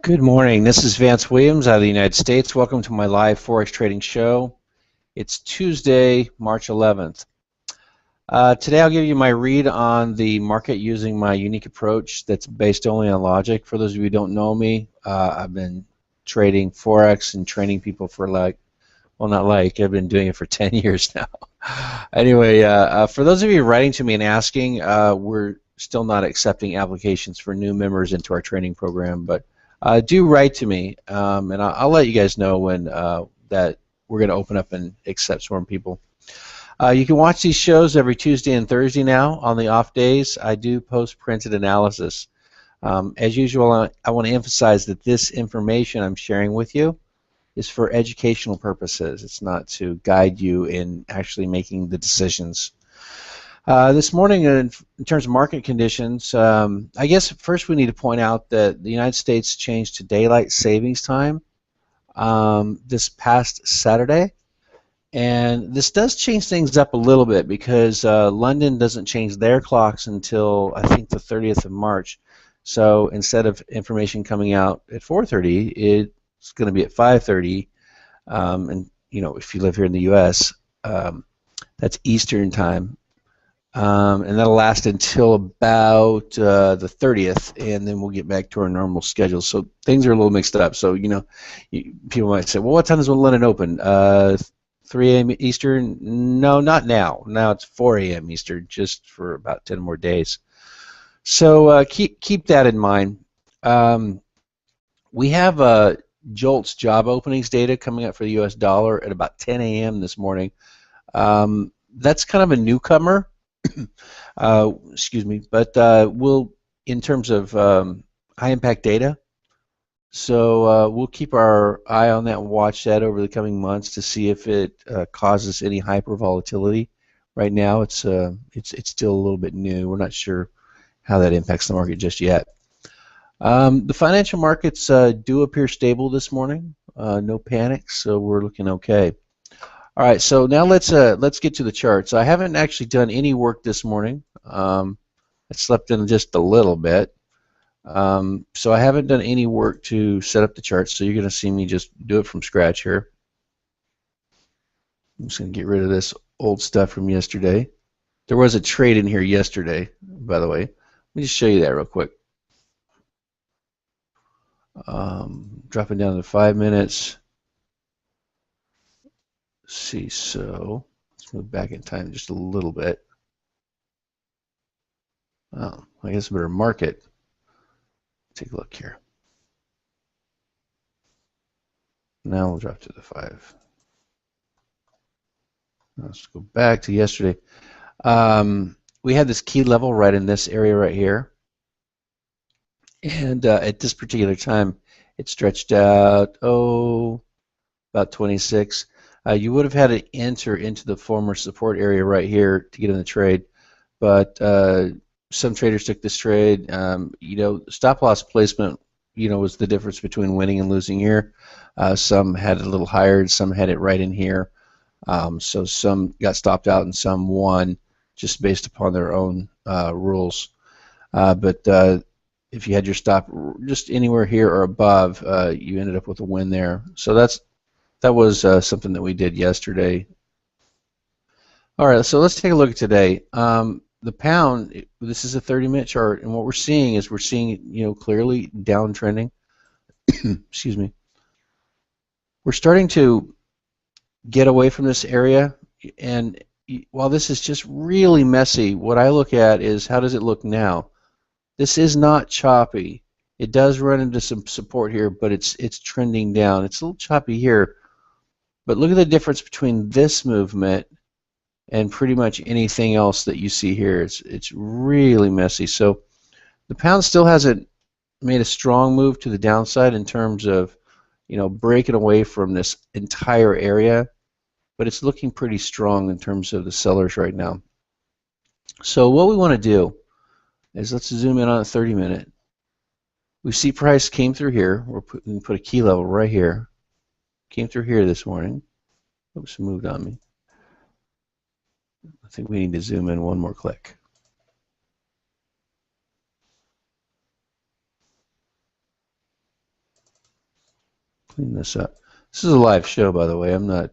Good morning. This is Vance Williams out of the United States. Welcome to my live Forex trading show. It's Tuesday, March 11th. Today I'll give you my read on the market using my unique approach that's based only on logic. For those of you who don't know me, I've been trading Forex and training people for I've been doing it for 10 years now. Anyway, for those of you writing to me and asking, we're still not accepting applications for new members into our training program, but do write to me, and I'll let you guys know when that we're going to open up and accept some more people. You can watch these shows every Tuesday and Thursday now. On the off days, I do post printed analysis. As usual, I want to emphasize that this information I'm sharing with you is for educational purposes. It's not to guide you in actually making the decisions. This morning, in terms of market conditions, I guess first we need to point out that the United States changed to daylight savings time this past Saturday. And this does change things up a little bit because London doesn't change their clocks until I think the 30th of March. So instead of information coming out at 4:30, it's going to be at 5:30. And if you live here in the U.S., that's Eastern time. And that'll last until about the 30th, and then we'll get back to our normal schedule. So things are a little mixed up. So, people might say, well, what time does London open? 3 a.m. Eastern? No, not now. Now it's 4 a.m. Eastern, just for about 10 more days. So keep that in mind. We have JOLTS job openings data coming up for the U.S. dollar at about 10 a.m. this morning. That's kind of a newcomer. Excuse me, but we'll, in terms of high impact data, so we'll keep our eye on that and watch that over the coming months to see if it causes any hyper volatility. Right now, it's still a little bit new. We're not sure how that impacts the market just yet. The financial markets do appear stable this morning. No panic, so we're looking okay. All right, so now let's get to the charts. I haven't actually done any work this morning. I slept in just a little bit, so I haven't done any work to set up the charts. So you're going to see me just do it from scratch here. I'm just going to get rid of this old stuff from yesterday. There was a trade in here yesterday, by the way. Let me just show you that real quick. Dropping down to 5 minutes. See, so let's move back in time just a little bit. Oh, I guess I better mark it. Take a look here. Now we'll drop to the 5. Let's go back to yesterday. We had this key level right in this area right here. And at this particular time, it stretched out, about 26. You would have had to enter into the former support area right here to get in the trade. But some traders took this trade. Stop loss placement, was the difference between winning and losing here. Some had it a little higher, and some had it right in here. So some got stopped out, and some won just based upon their own rules. But if you had your stop just anywhere here or above, you ended up with a win there. So that was something that we did yesterday. All right, so let's take a look at today. The pound, this is a 30-minute chart, and what we're seeing is clearly downtrending. Excuse me. We're starting to get away from this area, and while this is just really messy, what I look at is how does it look now? This is not choppy. It does run into some support here, but it's trending down. It's a little choppy here, but look at the difference between this movement and pretty much anything else that you see here. It's really messy. So the pound still hasn't made a strong move to the downside in terms of breaking away from this entire area, but it's looking pretty strong in terms of the sellers right now. So what we want to do is let's zoom in on a 30-minute. We see price came through here. We can put a key level right here. Came through here this morning. Oops, moved on me. I think we need to zoom in one more click. clean this up. This is a live show, by the way. I'm not,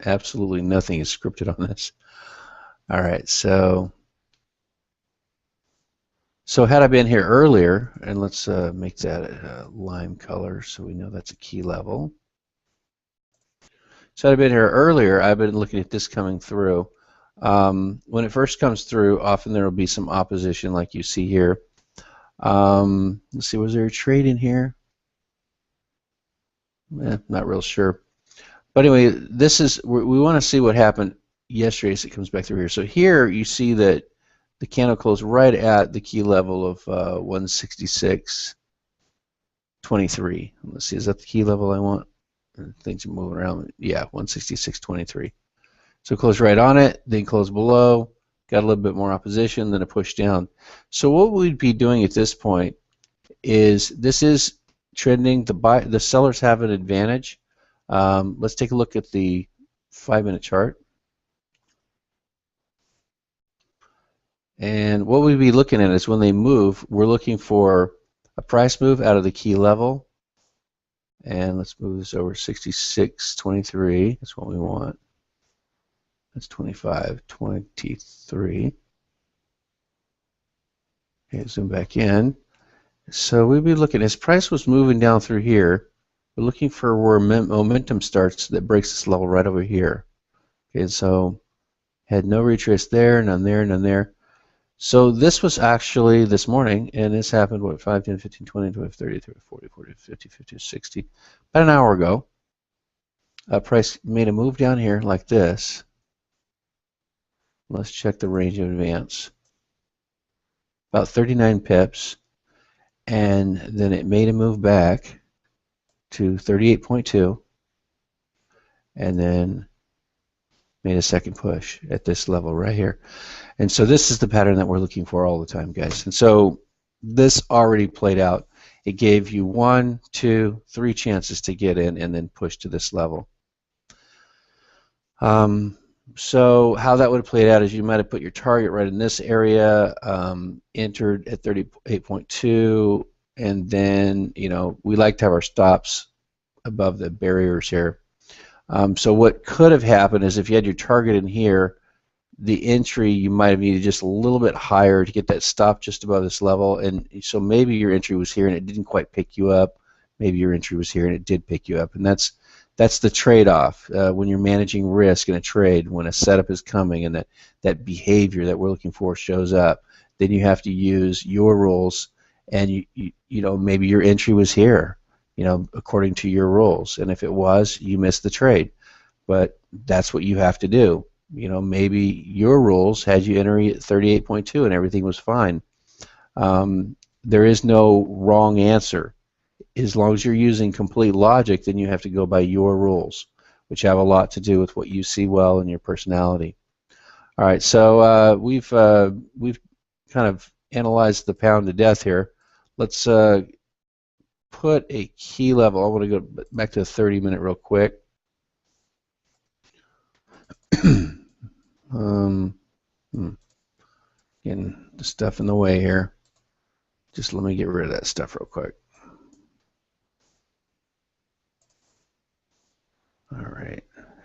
absolutely nothing is scripted on this. All right, so had I been here earlier, and let's make that a lime color so we know that's a key level. So had I been here earlier, I've been looking at this coming through. When it first comes through, often there will be some opposition like you see here. Let's see, was there a trade in here? Not real sure. But anyway, this is, we want to see what happened yesterday as it comes back through here. So here you see that the candle closed right at the key level of 166.23. Let's see, is that the key level I want? Things are moving around. Yeah, 166.23. So it closed right on it, then closed below, got a little bit more opposition, then it pushed down. So what we'd be doing at this point is, this is trending. The sellers have an advantage. Let's take a look at the 5-minute chart. And what we'd be looking at is when they move, we're looking for a price move out of the key level. And let's move this over 66.23. That's what we want. That's 25.23. Okay, zoom back in. So we'd be looking, as price was moving down through here, we're looking for where momentum starts that breaks this level right over here. Okay, so had no retrace there, none there, none there. So this was actually this morning, and this happened, what, 5, 10, 15, 20, 25, 30, 30, 40, 40, 50, 50, 60, about an hour ago. Price made a move down here like this. Let's check the range of advance. About 39 pips, and then it made a move back to 38.2, and then made a second push at this level right here. And so this is the pattern that we're looking for all the time, guys. And so this already played out. It gave you 1, 2, 3 chances to get in and then push to this level. So how that would have played out is you might have put your target right in this area, entered at 38.2, and then, you know, we like to have our stops above the barriers here. So what could have happened is if you had your target in here, the entry you might have needed just a little bit higher to get that stop just above this level, and so maybe your entry was here and it didn't quite pick you up. Maybe your entry was here and it did pick you up, and that's the trade-off when you're managing risk in a trade. When a setup is coming and that behavior that we're looking for shows up, then you have to use your rules, and you know, maybe your entry was here, you know, according to your rules, and if it was, you missed the trade. But that's what you have to do. You know, maybe your rules had you entering at 38.2 and everything was fine. There is no wrong answer. As long as you're using complete logic, then you have to go by your rules, which have a lot to do with what you see well in your personality. All right, so we've kind of analyzed the pound to death here. Let's put a key level. I want to go back to the 30-minute real quick. Getting the stuff in the way here. Just let me get rid of that stuff real quick. All right,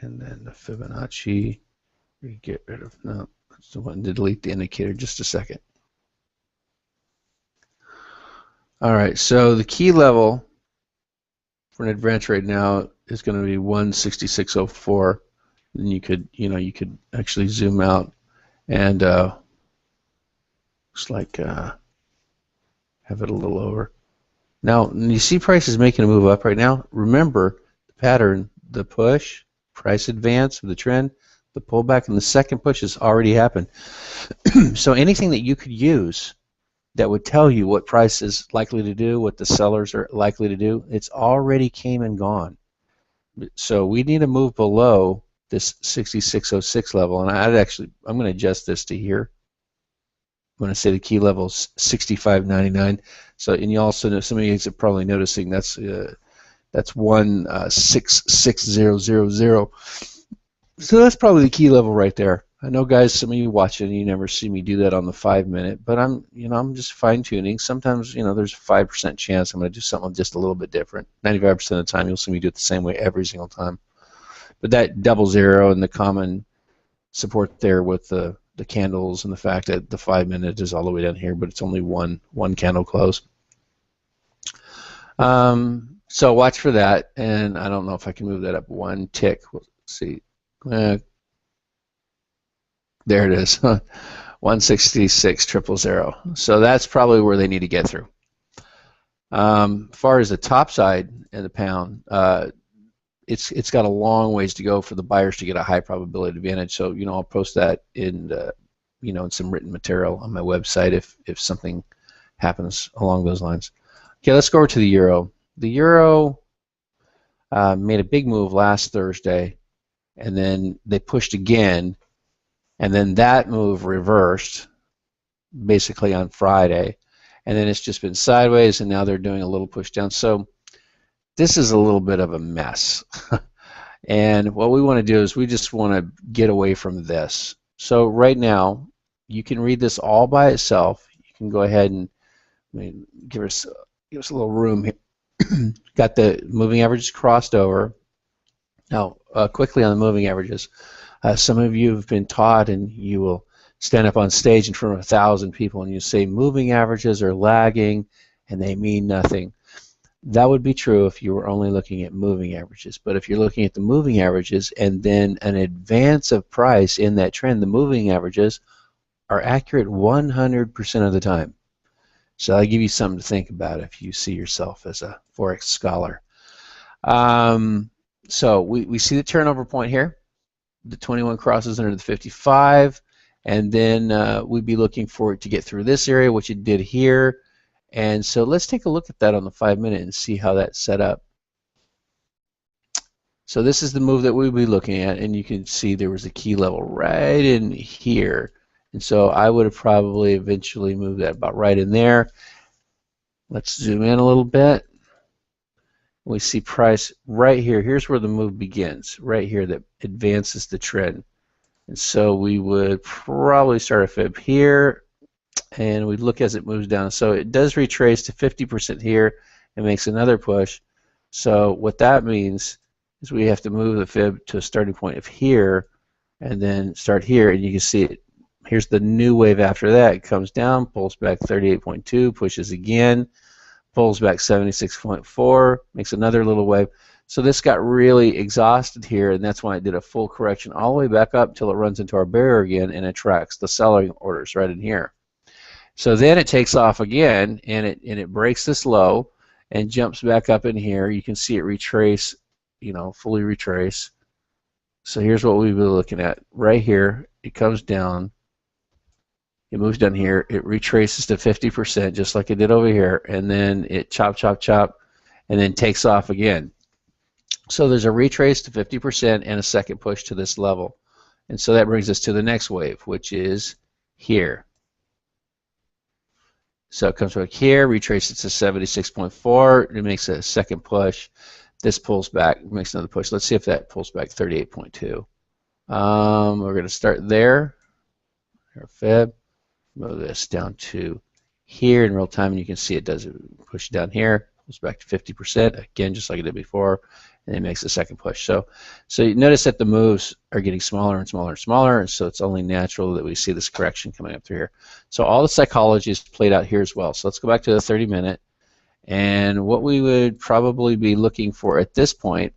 and then the Fibonacci, we get rid of, no, that's the one to delete the indicator, just a second. All right, so the key level for an advance right now is going to be 166.04. And you could, you know, you could actually zoom out and looks like have it a little over. Now, you see price is making a move up right now. Remember the pattern, the push, price advance of the trend, the pullback, and the second push has already happened. So anything that you could use that would tell you what price is likely to do, what the sellers are likely to do, it's already came and gone. So we need to move below this 66.06 level, and I'm going to adjust this to here. I'm going to say the key level is 65.99. So, and you also know, some of you guys are probably noticing that's 166.000. So that's probably the key level right there. I know, guys, some of you watching, you never see me do that on the 5 minute, but I'm just fine tuning. Sometimes, there's a 5% chance I'm going to do something just a little bit different. 95% of the time, you'll see me do it the same way every single time. But that double zero and the common support there with the candles and the fact that the 5 minute is all the way down here, but it's only one candle close. So watch for that, and I don't know if I can move that up one tick. We'll see. There it is, 166,000. So that's probably where they need to get through. As far as the top side and the pound, it's got a long ways to go for the buyers to get a high probability advantage. So I'll post that in in some written material on my website if something happens along those lines. Okay, let's go over to the euro. The euro made a big move last Thursday, and then they pushed again. And then that move reversed basically on Friday. And then it's just been sideways, and now they're doing a little push down. So this is a little bit of a mess. And what we want to do is we just want to get away from this. So right now, you can read this all by itself. You can go ahead and give us a little room here. Got the moving averages crossed over. Now, quickly on the moving averages. Some of you have been taught, and you will stand up on stage in front of 1,000 people and you say moving averages are lagging and they mean nothing. That would be true if you were only looking at moving averages. But if you're looking at the moving averages and then an advance of price in that trend, the moving averages are accurate 100% of the time. So I'll give you something to think about if you see yourself as a Forex scholar. So we see the turnover point here. The 21 crosses under the 55, and then we'd be looking for it to get through this area, which it did here. And so let's take a look at that on the 5 minute and see how that's set up. So this is the move that we'd be looking at, and you can see there was a key level right in here. And so I would have probably eventually moved that about right in there. Let's zoom in a little bit. We see price right here. Here's where the move begins, right here, that advances the trend. And so we would probably start a fib here, and we'd look as it moves down. So it does retrace to 50% here and makes another push. So what that means is we have to move the fib to a starting point of here and then start here, and you can see it. Here's the new wave after that. It comes down, pulls back 38.2, pushes again, pulls back 76.4, makes another little wave. So this got really exhausted here, and that's why it did a full correction all the way back up till it runs into our barrier again and attracts the selling orders right in here. So then it takes off again, and it breaks this low and jumps back up in here. You can see it retrace, fully retrace. So here's what we've been looking at. Right here, it comes down. It moves down here, it retraces to 50% just like it did over here, and then it chop, and then takes off again. So there's a retrace to 50% and a second push to this level. And so that brings us to the next wave, which is here. So it comes back here, retraces to 76.4, it makes a second push. This pulls back, makes another push. Let's see if that pulls back 38.2. We're going to start there. Our fib. Move this down to here in real time, and you can see it does push down here, pulls back to 50%, again, just like it did before, and it makes a second push. So you notice that the moves are getting smaller and smaller and smaller, and so it's only natural that we see this correction coming up through here. So all the psychology is played out here as well. So let's go back to the 30 minute, and what we would probably be looking for at this point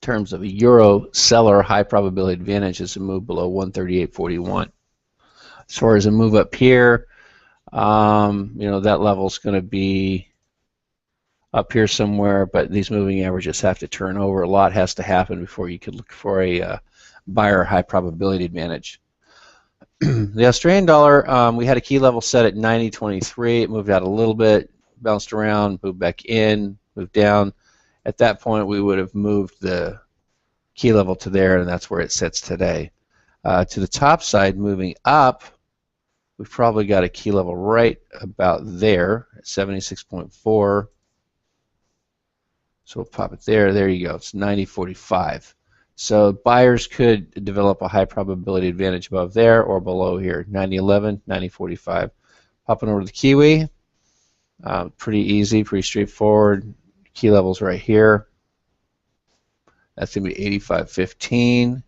in terms of a euro seller high probability advantage is a move below 138.41. As far as a move up here, that level is going to be up here somewhere, but these moving averages have to turn over. A lot has to happen before you could look for a buyer high probability advantage. The Australian dollar, we had a key level set at 90.23. It moved out a little bit, bounced around, moved back in, moved down. At that point, we would have moved the key level to there, and that's where it sits today. To the top side, moving up, we've probably got a key level right about there at 76.4. So we'll pop it there. There you go. It's 90.45. So buyers could develop a high probability advantage above there or below here, 90.11, 90.45. Hopping over to the Kiwi, pretty easy, pretty straightforward. Key levels right here. That's going to be 85.15.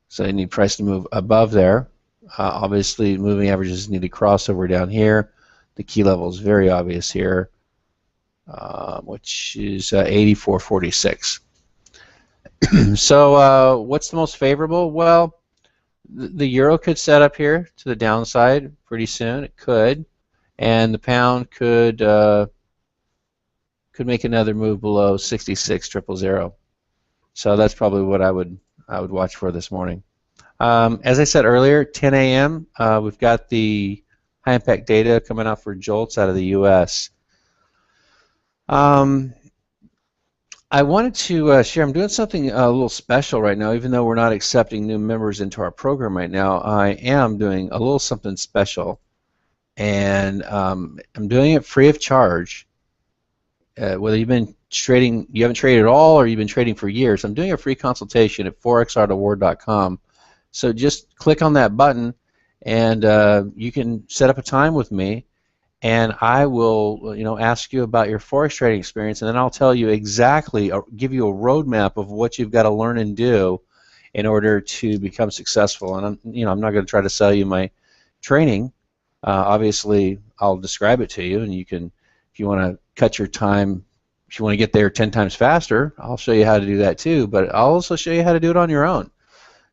So you need price to move above there. Obviously, moving averages need to cross over down here. The key level is very obvious here, which is 84.46. So what's the most favorable? Well, the euro could set up here to the downside pretty soon. It could, and the pound could make another move below 66.000. So that's probably what I would watch for this morning. As I said earlier, 10 a.m. We've got the high impact data coming out for JOLTS out of the U.S. I wanted to share, I'm doing something a little special right now, even though we're not accepting new members into our program right now. I am doing a little something special, and I'm doing it free of charge. Whether you haven't traded at all, or you've been trading for years, I'm doing a free consultation at forexartofwar.com. So just click on that button, and you can set up a time with me, and I will, ask you about your forex trading experience, and then I'll tell you exactly, give you a roadmap of what you've got to learn and do in order to become successful. And I'm not going to try to sell you my training. Obviously, I'll describe it to you, and you can, if you want to cut your time, if you want to get there 10 times faster, I'll show you how to do that too. But I'll also show you how to do it on your own.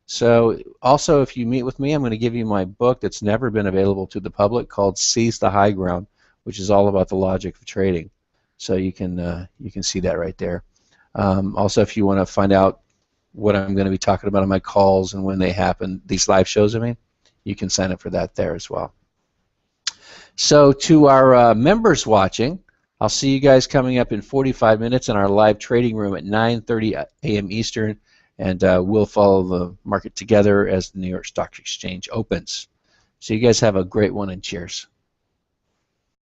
So also, if you meet with me, I'm going to give you my book that's never been available to the public called Seize the High Ground, which is all about the logic of trading. So you can see that right there. Also, if you want to find out what I'm going to be talking about on my calls and when they happen, these live shows, you can sign up for that there as well. So to our members watching, I'll see you guys coming up in 45 minutes in our live trading room at 9:30 a.m. Eastern. And we'll follow the market together as the New York Stock Exchange opens. So you guys have a great one, and cheers.